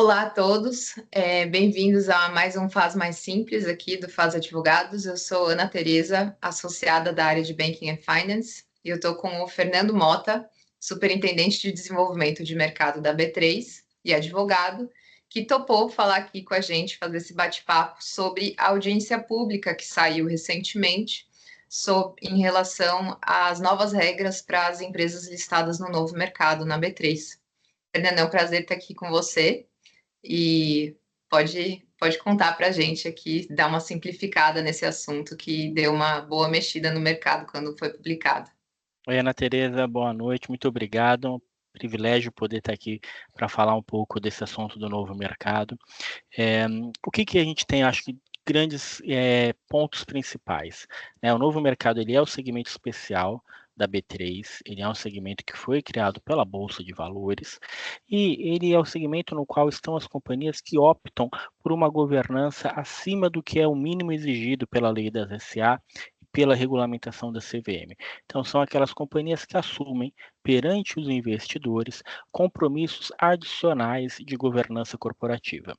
Olá a todos, bem-vindos a mais um Faz Mais Simples aqui do Faz Advogados. Eu sou Ana Tereza, associada da área de Banking and Finance, e eu estou com o Fernando Mota, superintendente de desenvolvimento de mercado da B3 e advogado, que topou falar aqui com a gente, fazer esse bate-papo sobre a audiência pública que saiu recentemente em relação às novas regras para as empresas listadas no novo mercado na B3. Fernando, é um prazer estar aqui com você. E pode contar para a gente aqui, dar uma simplificada nesse assunto que deu uma boa mexida no mercado quando foi publicado. Oi, Ana Tereza, boa noite, muito obrigado. É um privilégio poder estar aqui para falar um pouco desse assunto do novo mercado. O que a gente tem, acho que grandes pontos principais, né? O novo mercado ele é o segmento especial da B3, ele é um segmento que foi criado pela Bolsa de Valores e ele é o segmento no qual estão as companhias que optam por uma governança acima do que é o mínimo exigido pela lei das SA e pela regulamentação da CVM. Então, são aquelas companhias que assumem perante os investidores compromissos adicionais de governança corporativa.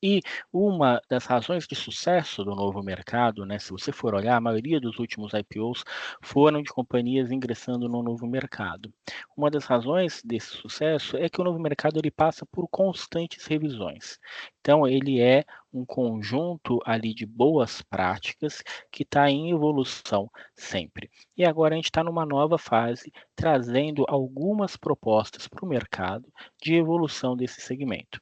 E uma das razões de sucesso do novo mercado, né, se você for olhar, a maioria dos últimos IPOs foram de companhias ingressando no novo mercado. Uma das razões desse sucesso é que o novo mercado ele passa por constantes revisões. Então, ele é um conjunto ali de boas práticas que está em evolução sempre. E agora a gente está numa nova fase, trazendo algumas propostas para o mercado de evolução desse segmento.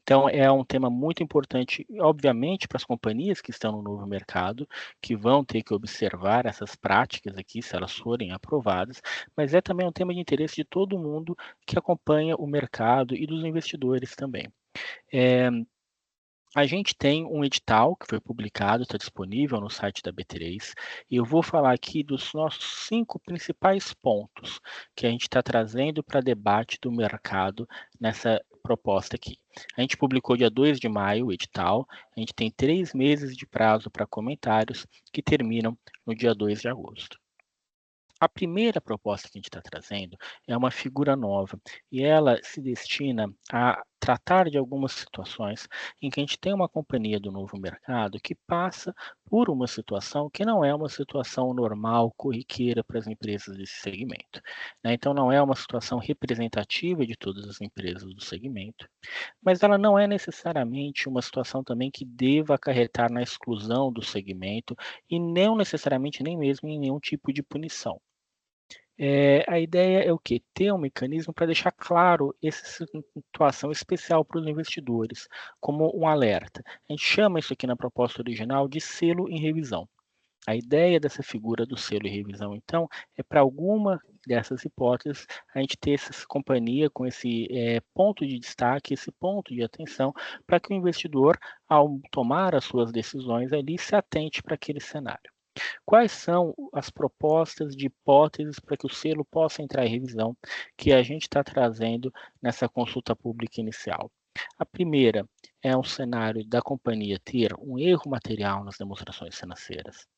Então, é um tema muito importante, obviamente, para as companhias que estão no novo mercado, que vão ter que observar essas práticas aqui, se elas forem aprovadas, mas é também um tema de interesse de todo mundo que acompanha o mercado e dos investidores também. É, a gente tem um edital que foi publicado, está disponível no site da B3, e eu vou falar aqui dos nossos 5 principais pontos que a gente está trazendo para debate do mercado nessa proposta aqui. A gente publicou dia 2 de maio o edital, a gente tem 3 meses de prazo para comentários que terminam no dia 2 de agosto. A primeira proposta que a gente está trazendo é uma figura nova e ela se destina a tratar de algumas situações em que a gente tem uma companhia do novo mercado que passa por uma situação que não é uma situação normal, corriqueira para as empresas desse segmento, né? Então, não é uma situação representativa de todas as empresas do segmento, mas ela não é necessariamente uma situação também que deva acarretar na exclusão do segmento e não necessariamente nem mesmo em nenhum tipo de punição. A ideia é o quê? Ter um mecanismo para deixar claro essa situação especial para os investidores, como um alerta. A gente chama isso aqui na proposta original de selo em revisão. A ideia dessa figura do selo em revisão, então, é para alguma dessas hipóteses a gente ter essa companhia com esse ponto de destaque, esse ponto de atenção, para que o investidor, ao tomar as suas decisões ali, se atente para aquele cenário. Quais são as propostas de hipóteses para que o selo possa entrar em revisão que a gente está trazendo nessa consulta pública inicial? A primeira é um cenário da companhia ter um erro material nas demonstrações financeiras.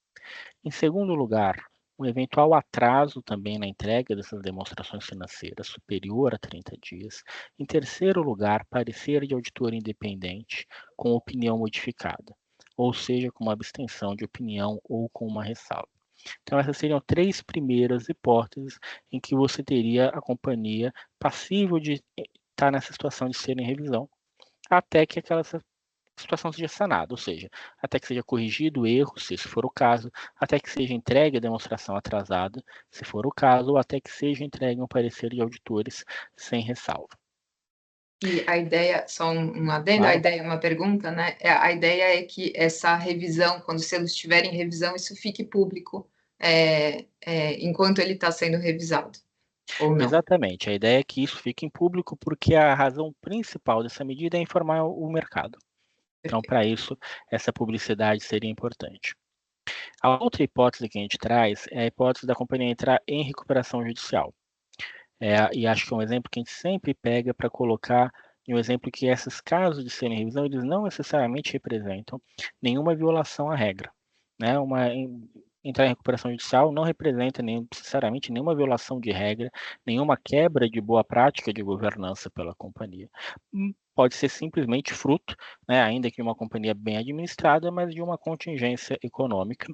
Em segundo lugar, um eventual atraso também na entrega dessas demonstrações financeiras, superior a 30 dias. Em terceiro lugar, parecer de auditor independente com opinião modificada, ou seja, com uma abstenção de opinião ou com uma ressalva. Então, essas seriam 3 primeiras hipóteses em que você teria a companhia passível de estar nessa situação de ser em revisão, até que aquela situação seja sanada, ou seja, até que seja corrigido o erro, se esse for o caso, até que seja entregue a demonstração atrasada, se for o caso, ou até que seja entregue um parecer de auditores sem ressalva. E a ideia, só um adendo, a Claro. ideia é uma pergunta, né? A ideia é que essa revisão, quando o selo estiver em revisão, isso fique público enquanto ele está sendo revisado, ou não? Exatamente, a ideia é que isso fique em público, porque a razão principal dessa medida é informar o mercado. Então, Perfeito. para isso, essa publicidade seria importante. A outra hipótese que a gente traz é a hipótese da companhia entrar em recuperação judicial. E acho que é um exemplo que a gente sempre pega para colocar em um exemplo que esses casos de serem revisão, eles não necessariamente representam nenhuma violação à regra, né? entrar em recuperação judicial não representa necessariamente nenhuma violação de regra, nenhuma quebra de boa prática de governança pela companhia. Pode ser simplesmente fruto, né, ainda que uma companhia bem administrada, mas de uma contingência econômica.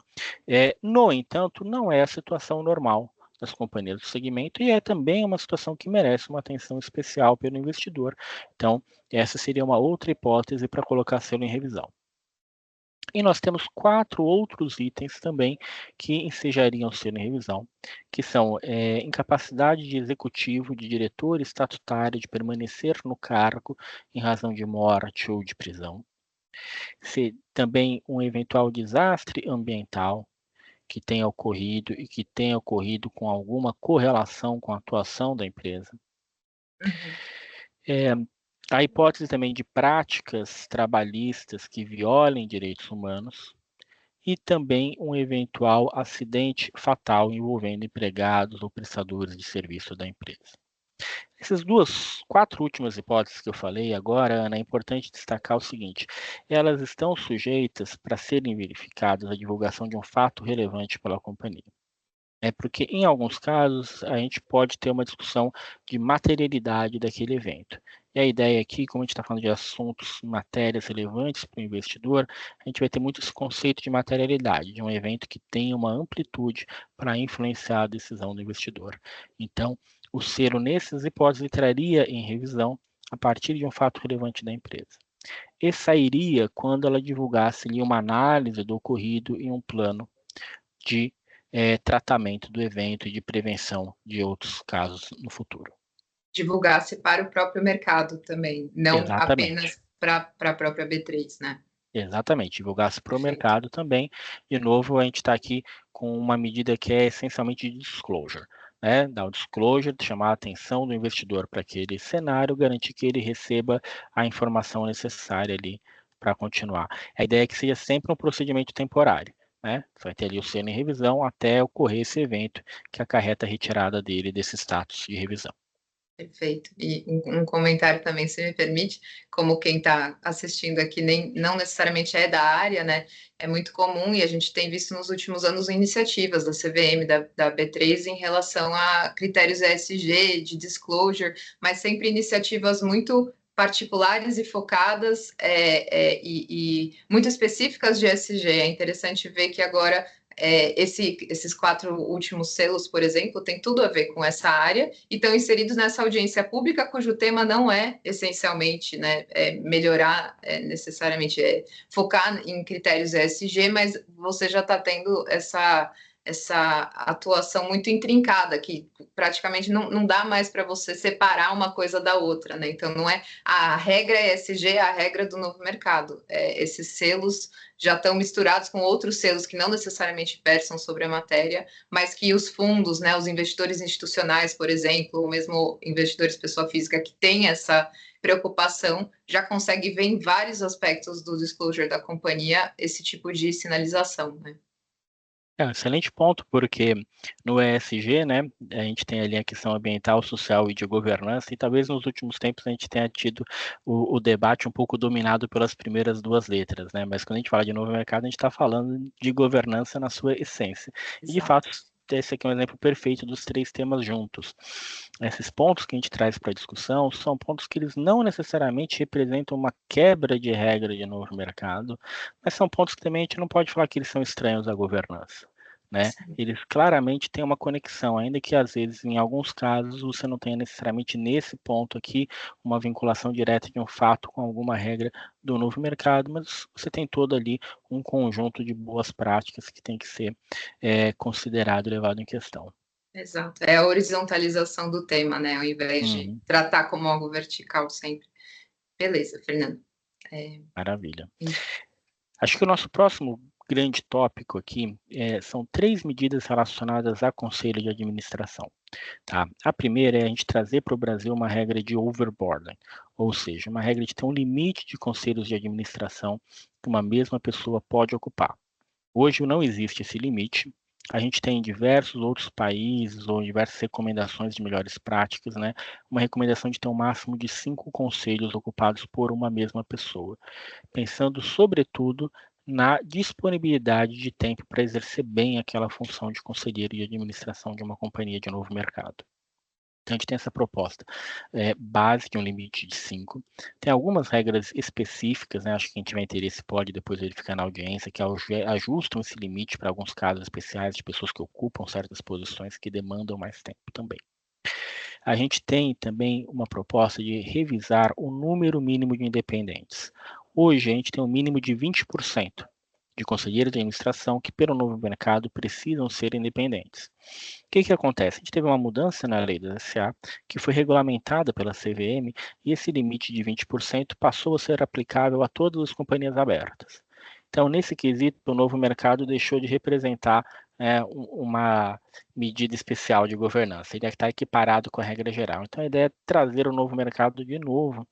No entanto, não é a situação normal das companhias do segmento e é também uma situação que merece uma atenção especial pelo investidor. Então, essa seria uma outra hipótese para colocar selo em revisão. E nós temos 4 outros itens também que ensejariam selo em revisão, que são incapacidade de executivo, de diretor estatutário de permanecer no cargo em razão de morte ou de prisão. Também um eventual desastre ambiental que tenha ocorrido e que tenha ocorrido com alguma correlação com a atuação da empresa. A hipótese também de práticas trabalhistas que violem direitos humanos e também um eventual acidente fatal envolvendo empregados ou prestadores de serviço da empresa. Essas 4 últimas hipóteses que eu falei agora, Ana, é importante destacar o seguinte: elas estão sujeitas para serem verificadas a divulgação de um fato relevante pela companhia. Porque em alguns casos a gente pode ter uma discussão de materialidade daquele evento. E a ideia aqui, como a gente está falando de assuntos, matérias relevantes para o investidor, a gente vai ter muito esse conceito de materialidade, de um evento que tem uma amplitude para influenciar a decisão do investidor. Então, o selo nessas hipóteses entraria em revisão a partir de um fato relevante da empresa. E sairia quando ela divulgasse ali uma análise do ocorrido em um plano de tratamento do evento e de prevenção de outros casos no futuro. Divulgasse para o próprio mercado também, não Exatamente. apenas para a própria B3, né? Exatamente, divulgasse para o Perfeito. mercado também. De novo, a gente está aqui com uma medida que é essencialmente de disclosure, né? Dar o disclosure, chamar a atenção do investidor para aquele cenário, garantir que ele receba a informação necessária ali para continuar. A ideia é que seja sempre um procedimento temporário, né? Você vai ter ali o selo em revisão até ocorrer esse evento que acarreta a retirada dele desse status de revisão. Perfeito. E um comentário também, se me permite, como quem está assistindo aqui não necessariamente é da área, né? É muito comum e a gente tem visto nos últimos anos iniciativas da CVM, da B3 em relação a critérios ESG, de disclosure, mas sempre iniciativas muito particulares e focadas e muito específicas de ESG. É interessante ver que agora esses 4 últimos selos, por exemplo, tem tudo a ver com essa área e estão inseridos nessa audiência pública, cujo tema não é essencialmente, né, melhorar necessariamente, focar em critérios ESG, mas você já está tendo essa atuação muito intrincada, que praticamente não dá mais para você separar uma coisa da outra, né? Então, não é a regra ESG, é a regra do novo mercado. Esses selos já estão misturados com outros selos que não necessariamente versam sobre a matéria, mas que os fundos, né, os investidores institucionais, por exemplo, ou mesmo investidores pessoa física que têm essa preocupação, já consegue ver em vários aspectos do disclosure da companhia esse tipo de sinalização, né? É um excelente ponto, porque no ESG, né, a gente tem ali a questão ambiental, social e de governança, e talvez nos últimos tempos a gente tenha tido o debate um pouco dominado pelas primeiras 2 letras, né, mas quando a gente fala de novo mercado, a gente está falando de governança na sua essência. Exato. E de fato, esse aqui é um exemplo perfeito dos 3 temas juntos. Esses pontos que a gente traz para a discussão são pontos que eles não necessariamente representam uma quebra de regra de novo mercado, mas são pontos que também a gente não pode falar que eles são estranhos à governança, né? Eles claramente têm uma conexão, ainda que às vezes, em alguns casos, você não tenha necessariamente nesse ponto aqui uma vinculação direta de um fato com alguma regra do novo mercado, mas você tem todo ali um conjunto de boas práticas que tem que ser considerado e levado em questão. Exato, é a horizontalização do tema, né, ao invés de tratar como algo vertical sempre. Beleza, Fernando. Maravilha. Acho que o nosso próximo grande tópico aqui são 3 medidas relacionadas a conselho de administração. Tá? A primeira é a gente trazer para o Brasil uma regra de overboarding, ou seja, uma regra de ter um limite de conselhos de administração que uma mesma pessoa pode ocupar. Hoje não existe esse limite. A gente tem em diversos outros países ou diversas recomendações de melhores práticas, né? Uma recomendação de ter um máximo de 5 conselhos ocupados por uma mesma pessoa, pensando sobretudo na disponibilidade de tempo para exercer bem aquela função de conselheiro de administração de uma companhia de novo mercado. Então, a gente tem essa proposta base de um limite de 5. Tem algumas regras específicas, né? Acho que quem tiver interesse pode depois verificar na audiência, que ajustam esse limite para alguns casos especiais de pessoas que ocupam certas posições que demandam mais tempo também. A gente tem também uma proposta de revisar o número mínimo de independentes. Hoje, a gente tem um mínimo de 20% de conselheiros de administração que, pelo novo mercado, precisam ser independentes. O que acontece? A gente teve uma mudança na lei da SA, que foi regulamentada pela CVM, e esse limite de 20% passou a ser aplicável a todas as companhias abertas. Então, nesse quesito, o novo mercado deixou de representar uma medida especial de governança. Ele está equiparado com a regra geral. Então, a ideia é trazer o novo mercado de novo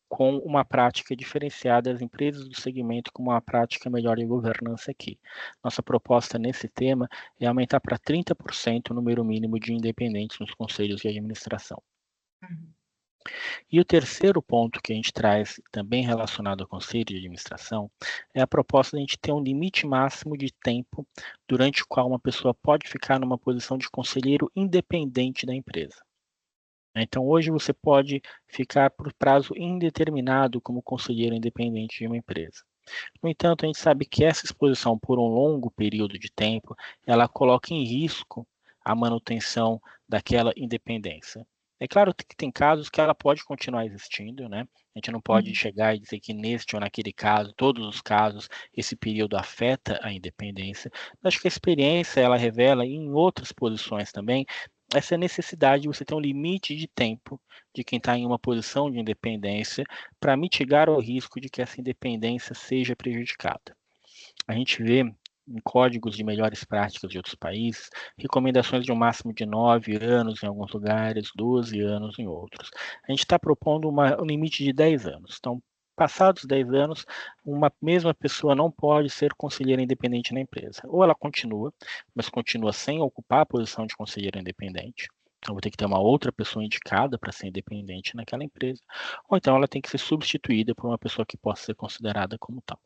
com uma prática diferenciada das empresas do segmento com uma prática melhor de governança aqui. Nossa proposta nesse tema é aumentar para 30% o número mínimo de independentes nos conselhos de administração. E o terceiro ponto que a gente traz, também relacionado ao conselho de administração, é a proposta de a gente ter um limite máximo de tempo durante o qual uma pessoa pode ficar numa posição de conselheiro independente da empresa. Então, hoje você pode ficar por prazo indeterminado como conselheiro independente de uma empresa. No entanto, a gente sabe que essa exposição por um longo período de tempo, ela coloca em risco a manutenção daquela independência. É claro que tem casos que ela pode continuar existindo, né? A gente não pode chegar e dizer que neste ou naquele caso, todos os casos, esse período afeta a independência. Acho que a experiência, ela revela, e em outras posições também, essa necessidade de você ter um limite de tempo de quem está em uma posição de independência para mitigar o risco de que essa independência seja prejudicada. A gente vê em códigos de melhores práticas de outros países, recomendações de um máximo de 9 anos em alguns lugares, 12 anos em outros. A gente está propondo um limite de 10 anos. Então, passados 10 anos, uma mesma pessoa não pode ser conselheira independente na empresa. Ou ela continua, mas continua sem ocupar a posição de conselheira independente. Então, vou ter que ter uma outra pessoa indicada para ser independente naquela empresa. Ou então ela tem que ser substituída por uma pessoa que possa ser considerada como tal.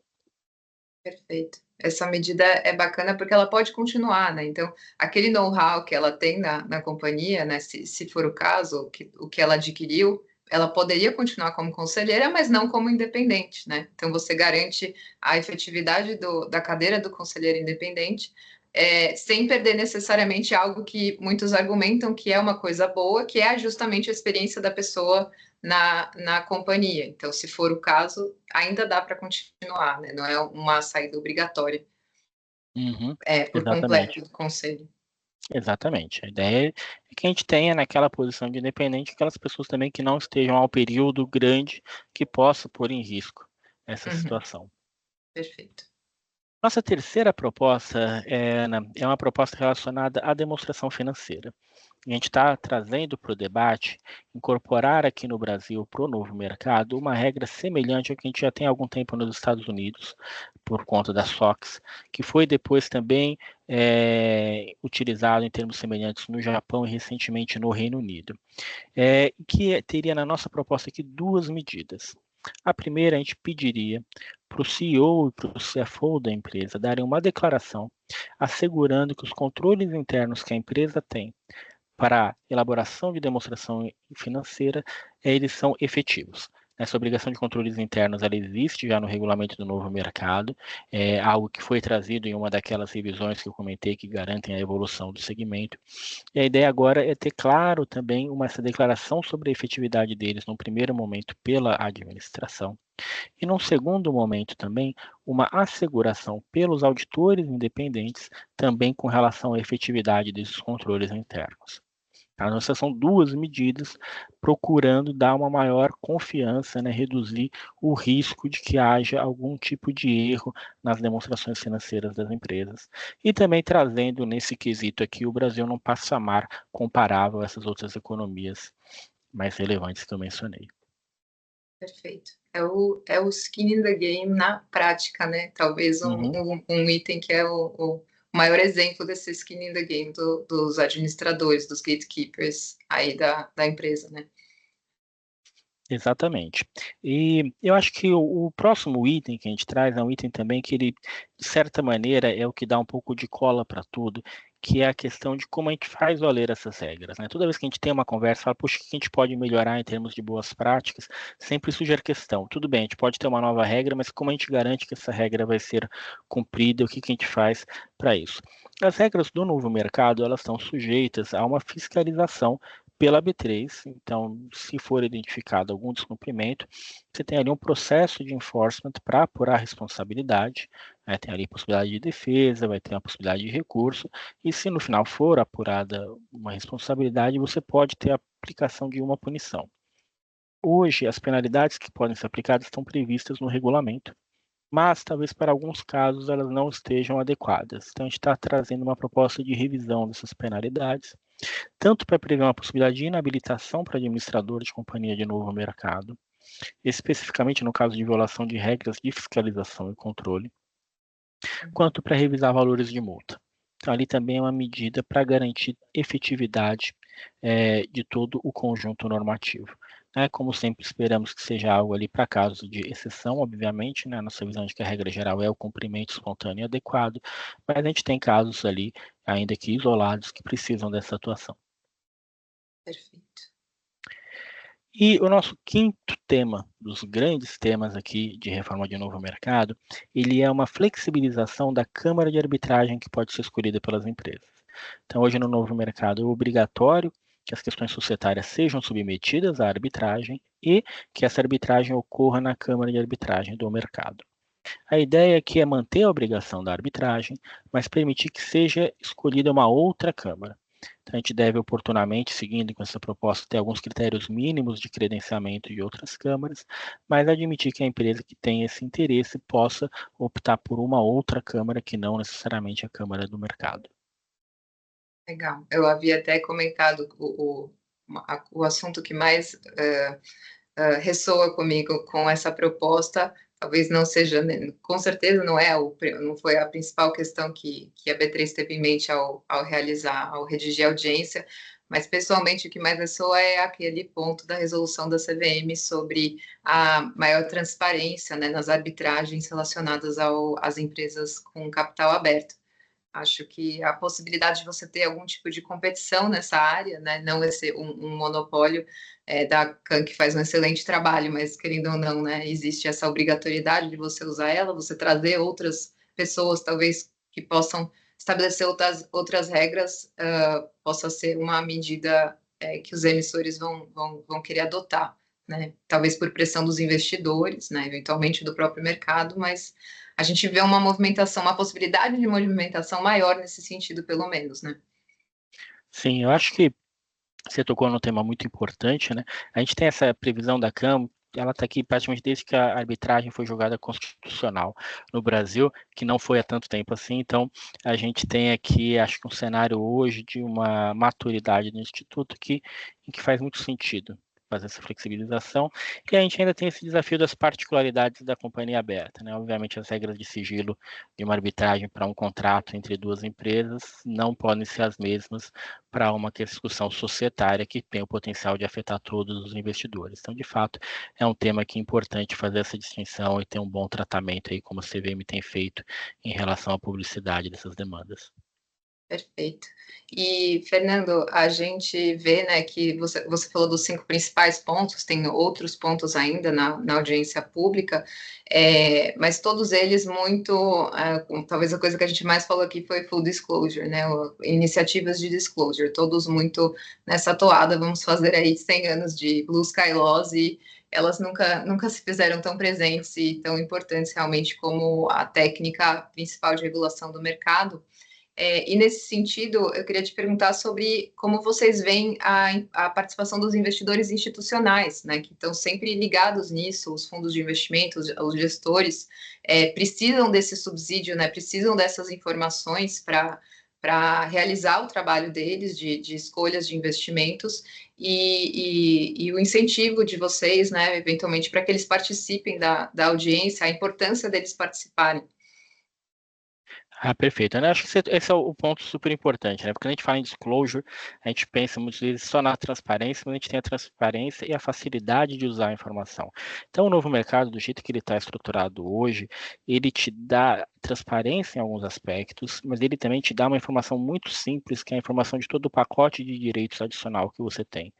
Perfeito. Essa medida é bacana porque ela pode continuar, né? Então, aquele know-how que ela tem na companhia, né? Se for o caso, o que ela adquiriu, ela poderia continuar como conselheira, mas não como independente, né? Então, você garante a efetividade da cadeira do conselheiro independente, sem perder necessariamente algo que muitos argumentam que é uma coisa boa, que é justamente a experiência da pessoa na companhia. Então, se for o caso, ainda dá para continuar, né? Não é uma saída obrigatória por Exatamente. completo do conselho. Exatamente. A ideia é que a gente tenha naquela posição de independente aquelas pessoas também que não estejam ao período grande que possa pôr em risco essa situação. Perfeito. Nossa terceira proposta, Ana, é uma proposta relacionada à demonstração financeira. A gente está trazendo para o debate incorporar aqui no Brasil, para o novo mercado, uma regra semelhante ao que a gente já tem há algum tempo nos Estados Unidos, por conta da SOX, que foi depois também utilizado em termos semelhantes no Japão e recentemente no Reino Unido. Que teria na nossa proposta aqui duas medidas. A primeira, a gente pediria para o CEO e para o CFO da empresa darem uma declaração assegurando que os controles internos que a empresa tem para elaboração de demonstração financeira, eles são efetivos. Essa obrigação de controles internos ela existe já no regulamento do novo mercado, é algo que foi trazido em uma daquelas revisões que eu comentei que garantem a evolução do segmento. E a ideia agora é ter claro também essa declaração sobre a efetividade deles num primeiro momento pela administração. E num segundo momento também, uma asseguração pelos auditores independentes também com relação à efetividade desses controles internos. Então, essas são duas medidas procurando dar uma maior confiança, né, reduzir o risco de que haja algum tipo de erro nas demonstrações financeiras das empresas. E também trazendo nesse quesito aqui o Brasil num patamar comparável a essas outras economias mais relevantes que eu mencionei. Perfeito. É o skin in the game na prática, né? Talvez um item que é o maior exemplo desse skin in the game dos administradores, dos gatekeepers aí da empresa, né? Exatamente. E eu acho que o próximo item que a gente traz é um item também que ele, de certa maneira, é o que dá um pouco de cola para tudo, que é a questão de como a gente faz valer essas regras, né? Toda vez que a gente tem uma conversa, fala, puxa, o que a gente pode melhorar em termos de boas práticas, sempre surge a questão, tudo bem, a gente pode ter uma nova regra, mas como a gente garante que essa regra vai ser cumprida, o que que a gente faz para isso? As regras do novo mercado, elas estão sujeitas a uma fiscalização pela B3, então, se for identificado algum descumprimento, você tem ali um processo de enforcement para apurar a responsabilidade, né? Tem ali possibilidade de defesa, vai ter uma possibilidade de recurso, e se no final for apurada uma responsabilidade, você pode ter a aplicação de uma punição. Hoje, as penalidades que podem ser aplicadas estão previstas no regulamento, mas talvez para alguns casos elas não estejam adequadas. Então, a gente está trazendo uma proposta de revisão dessas penalidades, tanto para prever uma possibilidade de inabilitação para administrador de companhia de novo mercado, especificamente no caso de violação de regras de fiscalização e controle, quanto para revisar valores de multa. Então, ali também é uma medida para garantir efetividade de todo o conjunto normativo. Né? Como sempre, esperamos que seja algo ali para casos de exceção, obviamente, né? Nossa visão de que a regra geral é o cumprimento espontâneo e adequado, mas a gente tem casos ali, ainda que isolados, que precisam dessa atuação. Perfeito. E o nosso quinto tema, dos grandes temas aqui de reforma de novo mercado, ele é uma flexibilização da Câmara de Arbitragem que pode ser escolhida pelas empresas. Então, hoje no novo mercado é obrigatório que as questões societárias sejam submetidas à arbitragem e que essa arbitragem ocorra na Câmara de Arbitragem do mercado. A ideia aqui é manter a obrigação da arbitragem, mas permitir que seja escolhida uma outra Câmara. Então, a gente deve oportunamente, seguindo com essa proposta, ter alguns critérios mínimos de credenciamento de outras câmaras, mas admitir que a empresa que tem esse interesse possa optar por uma outra câmara que não necessariamente a Câmara do Mercado. Legal. Eu havia até comentado o assunto que mais ressoa comigo com essa proposta. Talvez não seja, com certeza não foi a principal questão que a B3 teve em mente ao redigir a audiência, mas pessoalmente o que mais ressoa é aquele ponto da resolução da CVM sobre a maior transparência, né, nas arbitragens relacionadas às empresas com capital aberto. Acho que a possibilidade de você ter algum tipo de competição nessa área, né, não ser um monopólio da CAN, que faz um excelente trabalho, mas querendo ou não, né, existe essa obrigatoriedade de você usar ela, você trazer outras pessoas, talvez, que possam estabelecer outras regras, possa ser uma medida que os emissores vão querer adotar, né, talvez por pressão dos investidores, né, eventualmente do próprio mercado, mas a gente vê uma movimentação, uma possibilidade de movimentação maior nesse sentido, pelo menos, né? Sim, eu acho que você tocou num tema muito importante, né? A gente tem essa previsão da CAM, ela está aqui praticamente desde que a arbitragem foi julgada constitucional no Brasil, que não foi há tanto tempo assim. Então, a gente tem aqui, acho que um cenário hoje de uma maturidade do Instituto em que faz muito sentido fazer essa flexibilização. E a gente ainda tem esse desafio das particularidades da companhia aberta, né? Obviamente, as regras de sigilo de uma arbitragem para um contrato entre duas empresas não podem ser as mesmas para uma discussão societária que tem o potencial de afetar todos os investidores. Então, de fato, é um tema que é importante fazer essa distinção e ter um bom tratamento aí, como a CVM tem feito em relação à publicidade dessas demandas. Perfeito. E, Fernando, a gente vê, né, que você falou dos 5 principais pontos, tem outros pontos ainda na audiência pública, mas todos eles muito, talvez a coisa que a gente mais falou aqui foi full disclosure, né, iniciativas de disclosure, todos muito nessa toada, vamos fazer aí 100 anos de Blue Sky Laws e elas nunca se fizeram tão presentes e tão importantes realmente como a técnica principal de regulação do mercado. E nesse sentido, eu queria te perguntar sobre como vocês veem a participação dos investidores institucionais, né, que estão sempre ligados nisso, os fundos de investimentos, os gestores, precisam desse subsídio, né, precisam dessas informações para realizar o trabalho deles de escolhas de investimentos e o incentivo de vocês, né, eventualmente, para que eles participem da audiência, a importância deles participarem. Perfeito. Eu acho que esse é o ponto super importante, né? Porque quando a gente fala em disclosure, a gente pensa muitas vezes só na transparência, mas a gente tem a transparência e a facilidade de usar a informação. Então, o novo mercado, do jeito que ele está estruturado hoje, ele te dá transparência em alguns aspectos, mas ele também te dá uma informação muito simples, que é a informação de todo o pacote de direitos adicional que você tem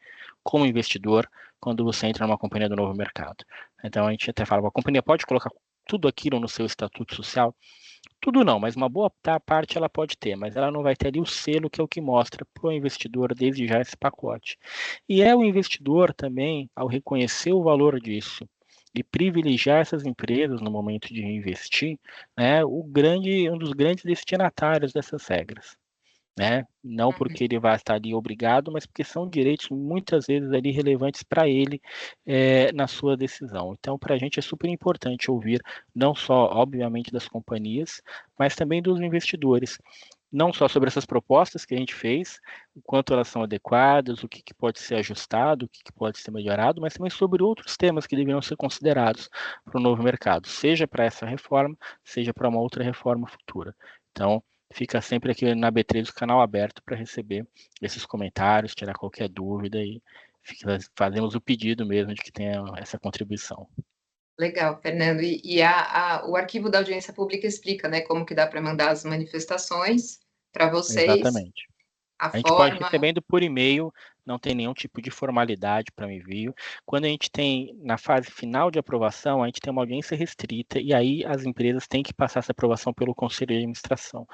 como investidor quando você entra numa companhia do novo mercado. Então, a gente até fala, a companhia pode colocar tudo aquilo no seu estatuto social? Tudo não, mas uma boa parte ela pode ter, mas ela não vai ter ali o selo que é o que mostra para o investidor desde já esse pacote. E é o investidor também, ao reconhecer o valor disso e privilegiar essas empresas no momento de investir, né, um dos grandes destinatários dessas regras. Né? Não porque ele vai estar ali obrigado, mas porque são direitos muitas vezes ali relevantes para ele na sua decisão. Então, para a gente é super importante ouvir não só, obviamente, das companhias, mas também dos investidores. Não só sobre essas propostas que a gente fez, o quanto elas são adequadas, o que pode ser ajustado, o que pode ser melhorado, mas também sobre outros temas que deveriam ser considerados para o novo mercado, seja para essa reforma, seja para uma outra reforma futura. Então, fica sempre aqui na B3 o canal aberto para receber esses comentários, tirar qualquer dúvida e fazemos o pedido mesmo de que tenha essa contribuição. Legal, Fernando. O arquivo da audiência pública explica, né, como que dá para mandar as manifestações para vocês, Exatamente. a A gente pode forma. recebendo por e-mail, não tem nenhum tipo de formalidade para o envio. Quando a gente tem na fase final de aprovação, a gente tem uma audiência restrita e aí as empresas têm que passar essa aprovação pelo Conselho de Administração.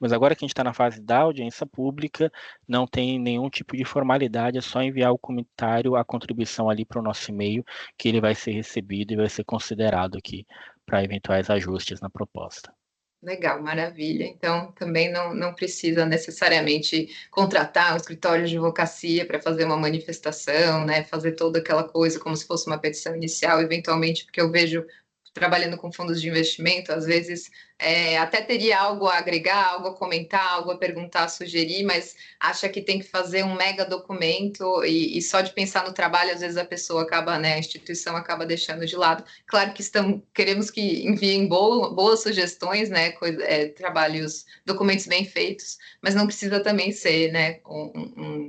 Mas agora que a gente está na fase da audiência pública, não tem nenhum tipo de formalidade, é só enviar o comentário, a contribuição ali para o nosso e-mail, que ele vai ser recebido e vai ser considerado aqui para eventuais ajustes na proposta. Legal, maravilha. Então, também não precisa necessariamente contratar um escritório de advocacia para fazer uma manifestação, né? Fazer toda aquela coisa como se fosse uma petição inicial, eventualmente, porque eu vejo trabalhando com fundos de investimento, às vezes até teria algo a agregar, algo a comentar, algo a perguntar, a sugerir, mas acha que tem que fazer um mega documento e só de pensar no trabalho, às vezes a pessoa acaba, né, a instituição acaba deixando de lado. Claro que queremos que enviem boas sugestões, né, trabalhos, documentos bem feitos, mas não precisa também ser, né,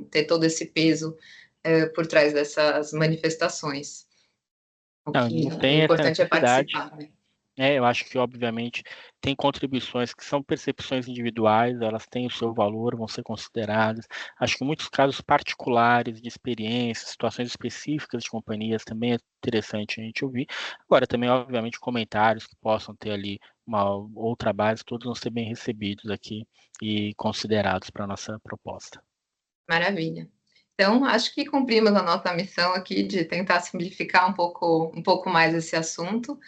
ter todo esse peso por trás dessas manifestações. Não, não O tem essa importante é necessidade. participar, né? Eu acho que, obviamente, tem contribuições que são percepções individuais, elas têm o seu valor, vão ser consideradas. Acho que em muitos casos particulares de experiências, situações específicas de companhias também é interessante a gente ouvir. Agora, também, obviamente, comentários que possam ter ali uma outra base, todos vão ser bem recebidos aqui e considerados para a nossa proposta. Maravilha. Então, acho que cumprimos a nossa missão aqui de tentar simplificar um pouco mais esse assunto.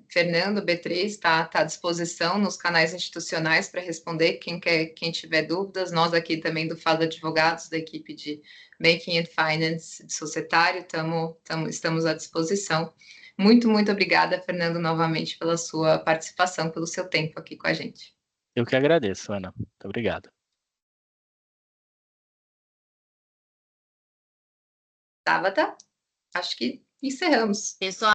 Fernando, B3, está à disposição nos canais institucionais para responder quem tiver dúvidas. Nós aqui também do FAS Advogados, da equipe de Banking and Finance de Societário, estamos à disposição. Muito, muito obrigada, Fernando, novamente pela sua participação, pelo seu tempo aqui com a gente. Eu que agradeço, Ana. Muito obrigado. Tabata, acho que encerramos. Pessoal,